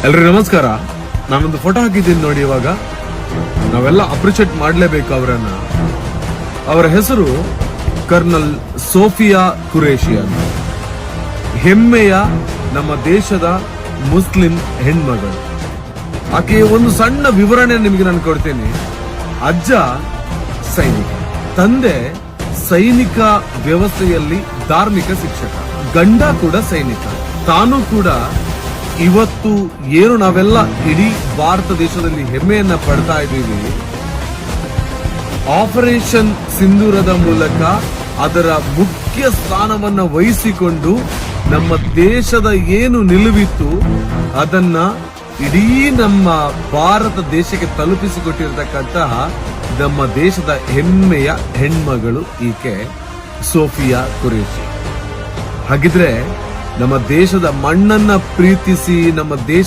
ಎಲ್ರಿಗೂ ನಮಸ್ಕಾರ. ನಾನೊಂದು ಫೋಟೋ ಹಾಕಿದ್ದೀನಿ ನೋಡಿ. ಇವಾಗ ನಾವೆಲ್ಲ ಅಪ್ರಿಷಿಯೇಟ್ ಮಾಡಲೇಬೇಕು ಅವರನ್ನ. ಅವರ ಹೆಸರು ಕರ್ನಲ್ ಸೋಫಿಯಾ ಕುರೇಶಿ ಅಂತ. ಹೆಮ್ಮೆಯ ನಮ್ಮ ದೇಶದ ಮುಸ್ಲಿಂ ಹೆಣ್ಮಗಳು. ಆಕೆಯ ಒಂದು ಸಣ್ಣ ವಿವರಣೆ ನಿಮಗೆ ನಾನು ಕೊಡ್ತೇನೆ. ಅಜ್ಜ ಸೈನಿಕ, ತಂದೆ ಸೈನಿಕ ವ್ಯವಸ್ಥೆಯಲ್ಲಿ ಧಾರ್ಮಿಕ ಶಿಕ್ಷಕ, ಗಂಡ ಕೂಡ ಸೈನಿಕ. ತಾನು ಕೂಡ ಇವತ್ತು ಏನು ನಾವೆಲ್ಲ ಇಡೀ ಭಾರತ ದೇಶದಲ್ಲಿ ಹೆಮ್ಮೆಯನ್ನ ಪಡ್ತಾ ಇದ್ದೀವಿ, ಆಪರೇಷನ್ ಸಿಂಧೂರದ ಮೂಲಕ ಅದರ ಮುಖ್ಯ ಸ್ಥಾನವನ್ನ ವಹಿಸಿಕೊಂಡು ನಮ್ಮ ದೇಶದ ಏನು ನಿಲುವಿತ್ತು ಅದನ್ನ ಇಡೀ ನಮ್ಮ ಭಾರತ ದೇಶಕ್ಕೆ ತಲುಪಿಸಿಕೊಟ್ಟಿರತಕ್ಕಂತಹ ನಮ್ಮ ದೇಶದ ಹೆಮ್ಮೆಯ ಹೆಣ್ಮಗಳು ಈಕೆ ಸೋಫಿಯಾ ಕುರೇಶಿ. ಹಾಗಿದ್ರೆ ನಮ್ಮ ದೇಶದ ಮಣ್ಣನ್ನ ಪ್ರೀತಿಸಿ ನಮ್ಮ ದೇಶ